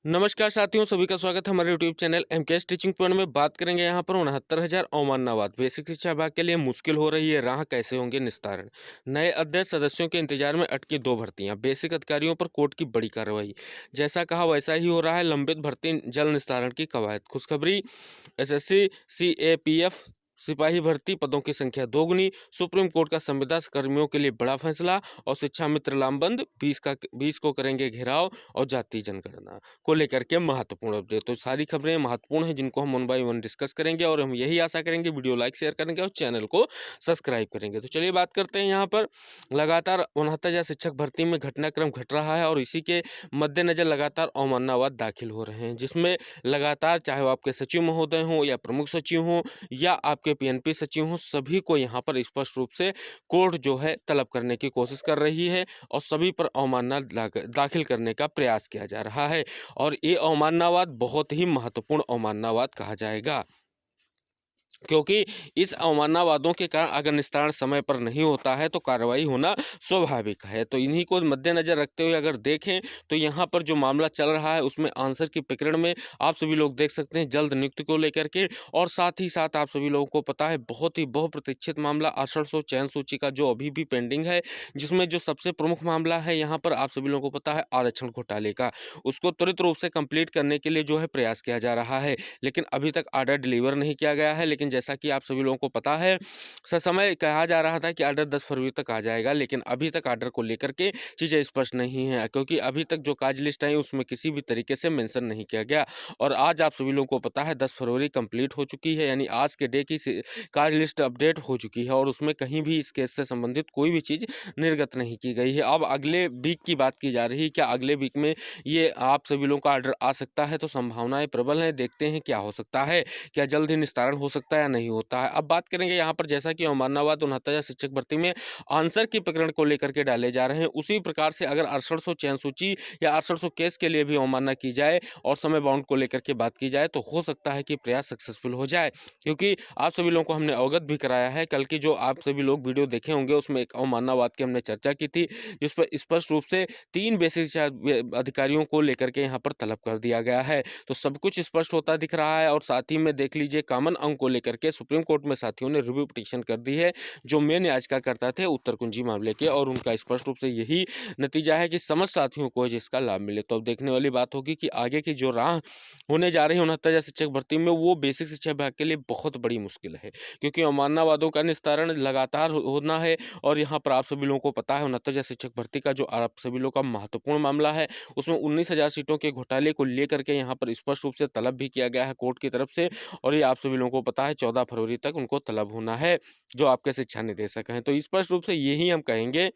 नमस्कार साथियों, सभी का स्वागत है हमारे YouTube channel MKS teaching point में। बात करेंगे यहाँ पर 69,000 अवमाननावाद बेसिक शिक्षा विभाग के लिए मुश्किल हो रही है राह, कैसे होंगे निस्तारण। नए अध्यक्ष सदस्यों के इंतजार में अटकी 2 भर्तियां, बेसिक अधिकारियों पर कोर्ट की बड़ी कार्रवाई। जैसा कहा वैसा ही हो रहा है, लंबित भर्ती जल्द निस्तारण की कवायद। खुशखबरी, एसएससी सीएपीएफ सिपाही भर्ती पदों की संख्या दोगुनी। सुप्रीम कोर्ट का संविदा कर्मियों के लिए बड़ा फैसला। और शिक्षा मित्र लामबंद, 20 को करेंगे घेराव। और जातीय जनगणना को लेकर के महत्वपूर्ण अपडेट। तो सारी खबरें महत्वपूर्ण हैं जिनको हम वन बाय वन डिस्कस करेंगे, और हम यही आशा करेंगे वीडियो लाइक शेयर करेंगे और चैनल को सब्सक्राइब करेंगे। तो चलिए बात करते हैं। यहाँ पर लगातार 69,000 शिक्षक भर्ती में घटनाक्रम घट रहा है, और इसी के मद्देनजर लगातार अवमाननावाद दाखिल हो रहे हैं, जिसमें लगातार चाहे वो आपके सचिव महोदय हों या प्रमुख सचिव हों या आपके पीएनपी सचिव हों, सभी को यहाँ पर स्पष्ट रूप से कोर्ट जो है तलब करने की कोशिश कर रही है, और सभी पर अवमानना दाखिल करने का प्रयास किया जा रहा है। और ये अवमाननावाद बहुत ही महत्वपूर्ण अवमाननावाद कहा जाएगा, क्योंकि इस अवमाननावादों के कारण अगर निस्तारण समय पर नहीं होता है तो कार्रवाई होना स्वाभाविक है। तो इन्हीं को मद्देनजर रखते हुए अगर देखें तो यहाँ पर जो मामला चल रहा है उसमें आंसर की प्रकरण में आप सभी लोग देख सकते हैं जल्द नियुक्ति को लेकर के। और साथ ही साथ आप सभी लोगों को पता है बहुत ही बहुप्रतीक्षित मामला 6800 चयन सूची का जो अभी भी पेंडिंग है, जिसमें जो सबसे प्रमुख मामला है यहाँ पर आप सभी लोगों को पता है आरक्षण घोटाले का, उसको त्वरित रूप से कंप्लीट करने के लिए जो है प्रयास किया जा रहा है। लेकिन अभी तक आर्डर डिलीवर नहीं किया गया है। लेकिन जैसा कि आप सभी लोगों को पता है, समय कहा जा रहा था कि आर्डर 10 फरवरी तक आ जाएगा, लेकिन अभी तक आर्डर को लेकर के चीज़ें स्पष्ट नहीं है, क्योंकि अभी तक जो कार्य लिस्ट आई उसमें किसी भी तरीके से मेंशन नहीं किया गया। और आज आप सभी लोगों को पता है 10 फरवरी कंप्लीट हो चुकी है, यानी आज के डे की कार्य लिस्ट अपडेट हो चुकी है, और उसमें कहीं भी इस केस से संबंधित कोई भी चीज़ निर्गत नहीं की गई है। अब अगले वीक की बात की जा रही है, क्या अगले वीक में ये आप सभी लोगों का आर्डर आ सकता है? तो संभावनाएं प्रबल हैं, देखते हैं क्या हो सकता है, क्या जल्द ही निस्तारण हो सकता है या नहीं होता है। अब बात करेंगे यहाँ पर, जैसा कि अवमाननावाद 69,000 शिक्षक भर्ती में आंसर की प्रकरण को लेकर के डाले जा रहे हैं, उसी प्रकार से अगर 6800 चयन सूची या 6800 केस के लिए भी अवमानना की जाए और समय बाउंड को लेकर के बात की जाए, तो हो सकता है कि प्रयास सक्सेसफुल हो जाए। क्योंकि आप सभी लोगों को हमने अवगत भी कराया है, कल की जो आप सभी लोग वीडियो देखे होंगे उसमें एक अवमाननावाद की हमने चर्चा की थी, जिस पर स्पष्ट रूप से 3 बेसिक शिक्षा अधिकारियों को लेकर के यहाँ पर तलब कर दिया गया है। तो सब कुछ स्पष्ट होता दिख रहा है। और साथ ही में देख लीजिए, कॉमन अंक को लेकर के सुप्रीम कोर्ट में साथियों ने रिव्यू पिटीशन कर दी है, जो मेन याचिकाकर्ता थे उत्तर कुंजी मामले के, और उनका स्पष्ट रूप से यही नतीजा है कि समस्त साथियों को जिसका लाभ मिले। तो अब देखने वाली बात होगी कि आगे की जो राह होने जा रही है 69,000 शिक्षक भर्ती में, वो बेसिक शिक्षा विभाग के लिए बहुत बड़ी मुश्किल है, क्योंकि अवमाननावादों का निस्तारण लगातार होना है। और यहाँ पर आप सभी लोगों को पता है 69,000 शिक्षक भर्ती का जो आप सभी लोगों का महत्वपूर्ण मामला है, उसमें 19,000 सीटों के घोटाले को लेकर के यहाँ पर स्पष्ट रूप से तलब भी किया गया है कोर्ट की तरफ से। और ये आप सभी लोगों को पता है 14 फरवरी तक उनको तलब होना है, जो आपके शिक्षा निदेशक हैं। तो स्पष्ट रूप से यही हम कहेंगे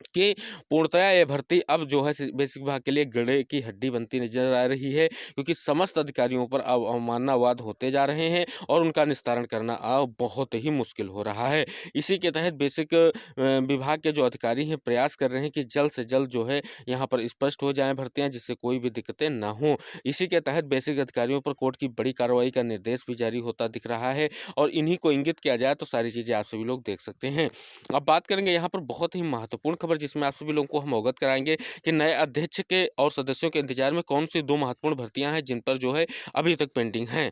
कि पूर्णतया ये भर्ती अब जो है बेसिक विभाग के लिए गड़े की हड्डी बनती नजर आ रही है, क्योंकि समस्त अधिकारियों पर अब अवमाननावाद होते जा रहे हैं और उनका निस्तारण करना अब बहुत ही मुश्किल हो रहा है। इसी के तहत बेसिक विभाग के जो अधिकारी हैं प्रयास कर रहे हैं कि जल्द से जल्द जो है यहाँ पर स्पष्ट हो जाएं भर्तियाँ, जिससे कोई भी दिक्कतें ना हों। इसी के तहत बेसिक अधिकारियों पर कोर्ट की बड़ी कार्रवाई का निर्देश भी जारी होता दिख रहा है, और इन्हीं को इंगित किया जाए तो सारी चीज़ें आप सभी लोग देख सकते हैं। अब बात करेंगे यहाँ पर बहुत ही महत्वपूर्ण खबर, जिसमें आप सभी लोगों को हम अवगत कराएंगे कि नए अध्यक्ष के और सदस्यों के इंतजार में कौन सी 2 महत्वपूर्ण भर्तियां हैं जिन पर जो है अभी तक पेंडिंग हैं।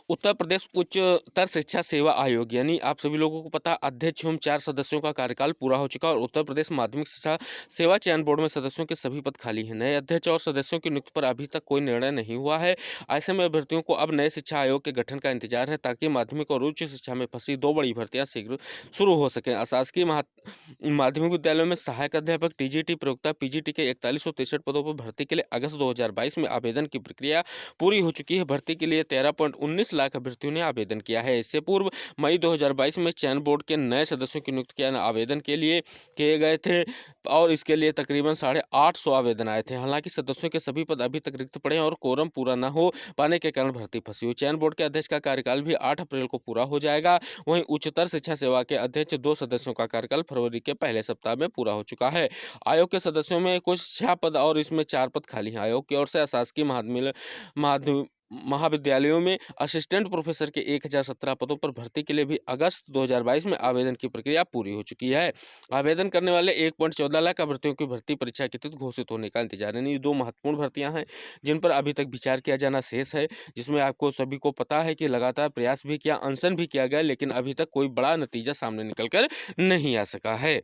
उत्तर प्रदेश उच्चतर शिक्षा सेवा आयोग, यानी आप सभी लोगों को पता अध्यक्ष एवं 4 सदस्यों का कार्यकाल पूरा हो चुका, और उत्तर प्रदेश माध्यमिक शिक्षा सेवा चयन बोर्ड में सदस्यों के सभी पद खाली हैं। नए अध्यक्ष और सदस्यों की नियुक्ति पर अभी तक कोई निर्णय नहीं हुआ है। ऐसे में अभ्यर्थियों को अब नए शिक्षा आयोग के गठन का इंतजार है, ताकि माध्यमिक और उच्च शिक्षा में फंसी 2 बड़ी भर्तियां शीघ्र शुरू हो सकें। अशासकीय माध्यमिक विद्यालयों में सहायक अध्यापक, टीजीटी प्रयोक्ता, पीजीटी के 4163 पदों पर भर्ती के लिए अगस्त 2022 में आवेदन की प्रक्रिया पूरी हो चुकी है। भर्ती के लिए 13.19 लाख अभ्यर्थियों ने आवेदन किया है। इससे पूर्व मई 2022 में चयन बोर्ड के नए सदस्यों की नियुक्ति के आवेदन के लिए किए गए थे, और इसके लिए तकरीबन 850 आवेदन आए थे। हालांकि सदस्यों के सभी पद अभी तक रिक्त पड़े हैं, और कोरम पूरा न हो पाने के कारण भर्ती फंसी हुई। चयन बोर्ड के अध्यक्ष का कार्यकाल भी 8 अप्रैल को पूरा हो जाएगा। वहीं उच्चतर शिक्षा सेवा के अध्यक्ष 2 सदस्यों का कार्यकाल फरवरी के पहले सप्ताह में पूरा हो चुका है। आयोग के सदस्यों में कुछ 6 पद और इसमें 4 पद खाली हैं। आयोग की ओर से अशासकीय माध्यमिक महाविद्यालयों में असिस्टेंट प्रोफेसर के 1017 पदों पर भर्ती के लिए भी अगस्त 2022 में आवेदन की प्रक्रिया पूरी हो चुकी है। आवेदन करने वाले 1.14 लाख अभ्यर्थियों की भर्ती परीक्षा के तिथि घोषित होने का इंतजार है। ये दो महत्वपूर्ण भर्तियां हैं जिन पर अभी तक विचार किया जाना शेष है, जिसमें आपको सभी को पता है कि लगातार प्रयास भी किया, अनशन भी किया गया, लेकिन अभी तक कोई बड़ा नतीजा सामने निकल कर नहीं आ सका है।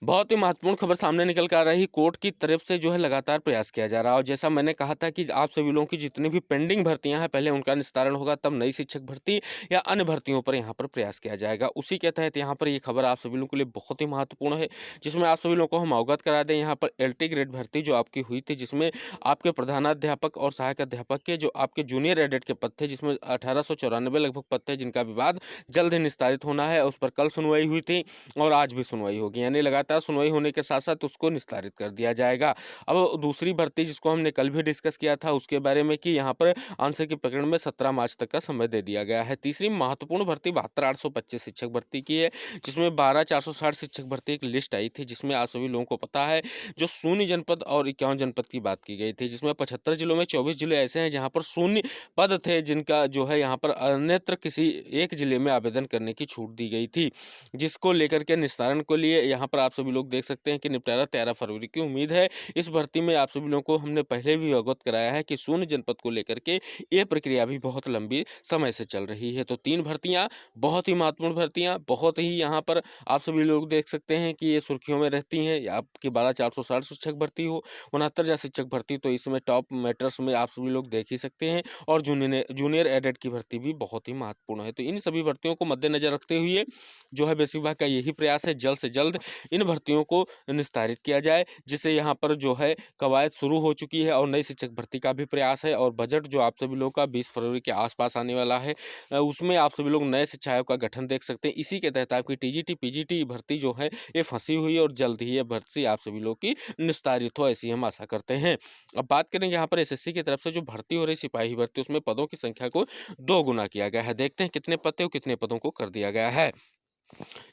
बहुत ही महत्वपूर्ण खबर सामने निकल कर आ रही, कोर्ट की तरफ से जो है लगातार प्रयास किया जा रहा है और जैसा मैंने कहा था कि आप सभी लोगों की जितनी भी पेंडिंग भर्तियां हैं पहले उनका निस्तारण होगा, तब नई शिक्षक भर्ती या अन्य भर्तियों पर यहाँ पर प्रयास किया जाएगा। उसी के तहत यहाँ पर ये खबर आप सभी लोगों के लिए बहुत ही महत्वपूर्ण है, जिसमें आप सभी लोगों को हम अवगत करा दें। यहाँ पर LT ग्रेड भर्ती जो आपकी हुई थी, जिसमें आपके प्रधानाध्यापक और सहायक अध्यापक के जो आपके जूनियर एडेड के पद थे, जिसमें 1894 लगभग पद थे, जिनका विवाद जल्द ही निस्तारित होना है, उस पर कल सुनवाई हुई थी और आज भी सुनवाई होगी, यानी लगातार सुनवाई होने के साथ साथ उसको निस्तारित कर दिया जाएगा। अब दूसरी भर्ती जिसको हमने कल भी डिस्कस किया था उसके बारे में कि यहाँ पर आंसर की प्रकरण में 17 मार्च तक का समय दे दिया गया है। तीसरी महत्वपूर्ण भर्ती 72,825 शिक्षक भर्ती की है, जिसमें 12,460 शिक्षक भर्ती एक लिस्ट आई थी, जिसमें आप सभी लोगों को पता है जो शून्य जनपद और 51 जनपद की बात की गई थी, जिसमें 75 जिलों में 24 जिले ऐसे हैं जहाँ पर शून्य पद थे, जिनका जो है यहाँ पर अन्यत्र किसी एक जिले में आवेदन करने की छूट दी गई थी, जिसको लेकर के निस्तारण के लिए यहाँ पर आप सभी लोग देख सकते हैं कि निपटारा 13 फरवरी की उम्मीद है। इस भर्ती में आप सभी लोगों को हमने पहले भी अवगत कराया है कि शून्य जनपद को लेकर के ये प्रक्रिया भी बहुत लंबी समय से चल रही है। तो 3 भर्तियां बहुत ही महत्वपूर्ण भर्तियां, बहुत ही यहाँ पर आप सभी लोग देख सकते हैं कि ये सुर्खियों में रहती हैं। आपकी 12,460 शिक्षक भर्ती हो, 69 शिक्षक भर्ती, तो इसमें टॉप मैटर्स में आप सभी लोग देख ही सकते हैं, और जूनियर एडेड की भर्ती भी बहुत ही महत्वपूर्ण है। तो इन सभी भर्तियों को मद्देनजर रखते हुए जो है बेसिक विभाग का यही प्रयास है जल्द से जल्द इन भर्तियों को निस्तारित किया जाए, जिससे यहाँ पर जो है कवायद शुरू हो चुकी है और नई शिक्षक भर्ती का भी प्रयास है। और बजट जो आप सभी लोगों का 20 फरवरी के आसपास आने वाला है, उसमें आप सभी लोग नए शिक्षा आयोग का गठन देख सकते हैं। इसी के तहत आपकी TGT PGT भर्ती जो है ये फंसी हुई है और जल्द ही ये भर्ती आप सभी लोग की निस्तारित हो, ऐसी हम आशा करते हैं। अब बात करेंगे यहाँ पर SSC की तरफ से जो भर्ती हो रही सिपाही भर्ती, उसमें पदों की संख्या को 2 गुना किया गया है। देखते हैं कितने पद थे और कितने पदों को कर दिया गया है।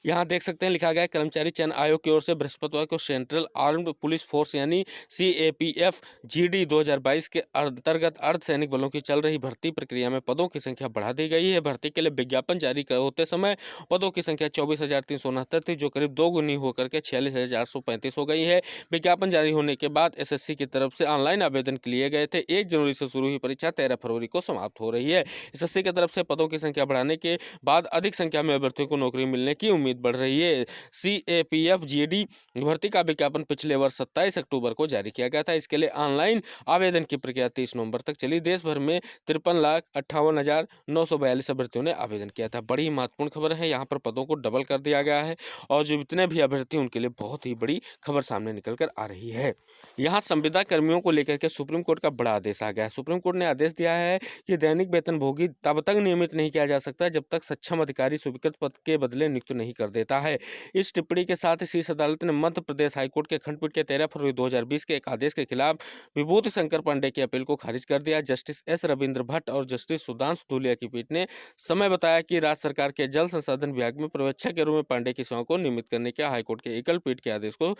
यहाँ देख सकते हैं लिखा गया है, कर्मचारी चयन आयोग की ओर से बृहस्पतिवार को सेंट्रल आर्म्ड पुलिस फोर्स यानी CAPF GD 2022 के अंतर्गत अर्धसैनिक बलों की चल रही भर्ती प्रक्रिया में पदों की संख्या बढ़ा दी गई है। भर्ती के लिए विज्ञापन जारी होते समय पदों की संख्या 24,369 थी, जो करीब 2 गुनी होकर के 46,435 हो गई है। विज्ञापन जारी होने के बाद SSC की तरफ से ऑनलाइन आवेदन लिए गए थे। 1 जनवरी से शुरू हुई परीक्षा 13 फरवरी को समाप्त हो रही है। SSC की तरफ से पदों की संख्या बढ़ाने के बाद अधिक संख्या में अभ्यर्थियों को नौकरी मिलने की उम्मीद बढ़ रही है। CAPF GD भर्ती का विज्ञापन पिछले वर्ष 27 अक्टूबर को जारी किया गया था। इसके लिए ऑनलाइन आवेदन की प्रक्रिया 30 नवंबर तक चली। देश भर में 53,58,942 अभ्यर्थियों ने आवेदन किया था। बड़ी महत्वपूर्ण खबर है, यहाँ पर पदों को डबल कर दिया गया है और जो जितने भी अभ्यर्थी उनके लिए बहुत ही बड़ी खबर सामने निकल कर आ रही है। यहाँ संविदा कर्मियों को लेकर के सुप्रीम कोर्ट का बड़ा आदेश आ गया है। सुप्रीम कोर्ट ने आदेश दिया है कि दैनिक वेतनभोगी तब तक नियमित नहीं किया जा सकता जब तक सक्षम अधिकारी स्वीकृत पद के बदले नियुक्त नहीं कर देता है। इस टिप्पणी के साथ शीर्ष अदालत ने मध्य प्रदेश हाईकोर्ट के खंडपीठ के 13 फरवरी 2020 के एक आदेश के खिलाफ विभूति शंकर पांडे की अपील को खारिज कर दिया। जस्टिस S रविंद्र भट्ट और जस्टिस सुधांशु धूलिया की पीठ ने समय बताया कि राज्य सरकार के जल संसाधन विभाग में पर्यवेक्षक के रूप में पांडे की सेवाओं को नियमित करने के हाईकोर्ट के एकल पीठ के आदेश को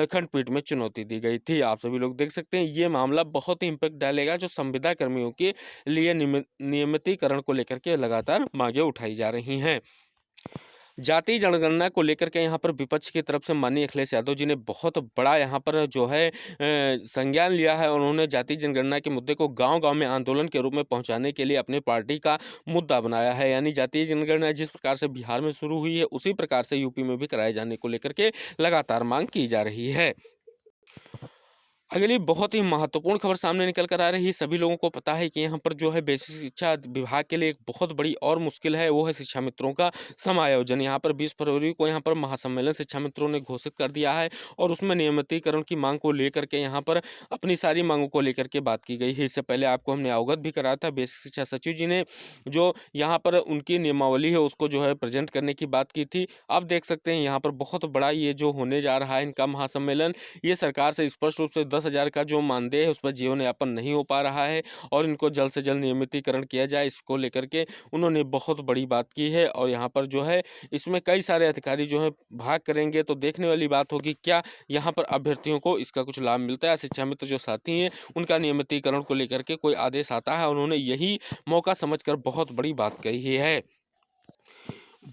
खंडपीठ में चुनौती दी गई थी। आप सभी लोग देख सकते हैं ये मामला बहुत ही इम्पैक्ट डालेगा जो संविदा कर्मियों के लिए नियमितीकरण को लेकर के लगातार मांगे उठाई जा रही हैं। जातीय जनगणना को लेकर के यहाँ पर विपक्ष की तरफ से माननीय अखिलेश यादव जी ने बहुत बड़ा यहाँ पर जो है संज्ञान लिया है और उन्होंने जातीय जनगणना के मुद्दे को गांव-गांव में आंदोलन के रूप में पहुंचाने के लिए अपनी पार्टी का मुद्दा बनाया है। यानी जातीय जनगणना जिस प्रकार से बिहार में शुरू हुई है उसी प्रकार से यूपी में भी कराए जाने को लेकर के लगातार मांग की जा रही है। अगली बहुत ही महत्वपूर्ण खबर सामने निकल कर आ रही है। सभी लोगों को पता है कि यहाँ पर जो है बेसिक शिक्षा विभाग के लिए एक बहुत बड़ी और मुश्किल है, वो है शिक्षा मित्रों का समायोजन। यहाँ पर 20 फरवरी को यहाँ पर महासम्मेलन शिक्षा मित्रों ने घोषित कर दिया है और उसमें नियमितीकरण की मांग को लेकर के यहाँ पर अपनी सारी मांगों को लेकर के बात की गई है। इससे पहले आपको हमने अवगत भी कराया था, बेसिक शिक्षा सचिव जी ने जो यहाँ पर उनकी नियमावली है उसको जो है प्रेजेंट करने की बात की थी। आप देख सकते हैं यहाँ पर बहुत बड़ा ये जो होने जा रहा है इनका महासम्मेलन, ये सरकार से स्पष्ट रूप से 10 10,000 का जो मानदेय है उस पर जीवन यापन नहीं हो पा रहा है और इनको जल्द से जल्द नियमितीकरण किया जाए, इसको लेकर के उन्होंने बहुत बड़ी बात की है। और यहाँ पर जो है इसमें कई सारे अधिकारी जो है भाग करेंगे, तो देखने वाली बात होगी क्या यहाँ पर अभ्यर्थियों को इसका कुछ लाभ मिलता है। शिक्षा मित्र जो साथी हैं उनका नियमितीकरण को लेकर के कोई आदेश आता है, उन्होंने यही मौका समझकर बहुत बड़ी बात कही है।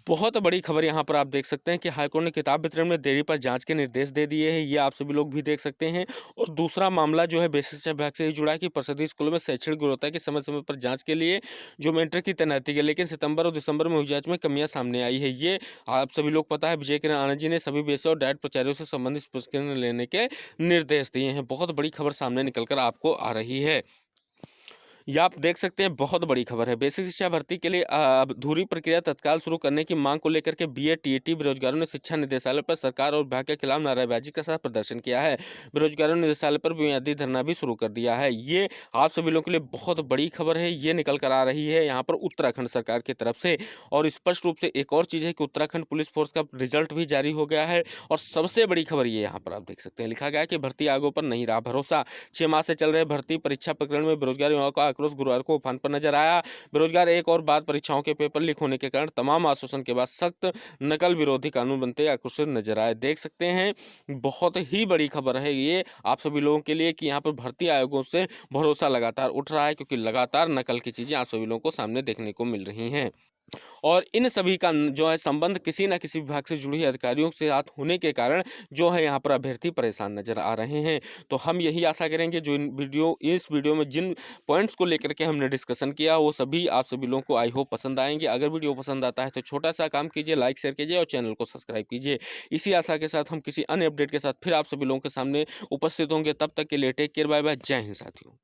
बहुत बड़ी खबर यहाँ पर आप देख सकते हैं कि हाईकोर्ट ने किताब वितरण में देरी पर जांच के निर्देश दे दिए हैं, ये आप सभी लोग भी देख सकते हैं। और दूसरा मामला जो है बेसिक शिक्षा विभाग से ही जुड़ा है कि परिषदीय स्कूलों में शैक्षणिक गुणवत्ता की समय समय पर जांच के लिए जो मेंटर की तैनाती है, लेकिन सितंबर और दिसंबर में हुई जांच में कमियां सामने आई है। ये आप सभी लोग पता है, विजय किरण आनंद जी ने सभी बेसिक और डाइट प्राचार्यों से संबंधित स्पष्टीकरण लेने के निर्देश दिए हैं। बहुत बड़ी खबर सामने निकल कर आपको आ रही है। ये आप देख सकते हैं, बहुत बड़ी खबर है। बेसिक शिक्षा भर्ती के लिए अधूरी प्रक्रिया तत्काल शुरू करने की मांग को लेकर के बीएड टीईटी बेरोजगारों ने शिक्षा निदेशालय पर सरकार और विभाग के खिलाफ नारेबाजी के साथ प्रदर्शन किया है। बेरोजगारों ने निदेशालय पर बुनियादी धरना भी शुरू कर दिया है। ये आप सभी लोगों के लिए बहुत बड़ी खबर है, ये निकल कर आ रही है यहाँ पर उत्तराखंड सरकार की तरफ से। और स्पष्ट रूप से एक और चीज़ है कि उत्तराखंड पुलिस फोर्स का रिजल्ट भी जारी हो गया है। और सबसे बड़ी खबर ये यहाँ पर आप देख सकते हैं, लिखा गया है कि भर्ती आयोगों पर नहीं रहा भरोसा। 6 माह से चल रहे भर्ती परीक्षा प्रकरण में बेरोजगार युवाओं का आक्रोश गुरुवार को उफान पर नजर आया। बेरोजगार एक और बात, परीक्षाओं के पेपर लीक होने के कारण तमाम आश्वासन के बाद सख्त नकल विरोधी कानून बनते आक्रोशित नजर आए। देख सकते हैं, बहुत ही बड़ी खबर है ये आप सभी लोगों के लिए कि यहाँ पर भर्ती आयोगों से भरोसा लगातार उठ रहा है, क्योंकि लगातार नकल की चीजें आप सभी लोगों को सामने देखने को मिल रही हैं। और इन सभी का जो है संबंध किसी न किसी विभाग से जुड़ी अधिकारियों के साथ होने के कारण जो है यहाँ पर अभ्यर्थी परेशान नजर आ रहे हैं। तो हम यही आशा करेंगे जो इस वीडियो में जिन पॉइंट्स को लेकर के हमने डिस्कशन किया वो सभी आप सभी लोगों को आई होप पसंद आएंगे। अगर वीडियो पसंद आता है तो छोटा सा काम कीजिए, लाइक शेयर कीजिए और चैनल को सब्सक्राइब कीजिए। इसी आशा के साथ हम किसी अन्य अपडेट के साथ फिर आप सभी लोगों के सामने उपस्थित होंगे। तब तक के लिए टेक केयर, बाय बाय, जय हिंद साथियों।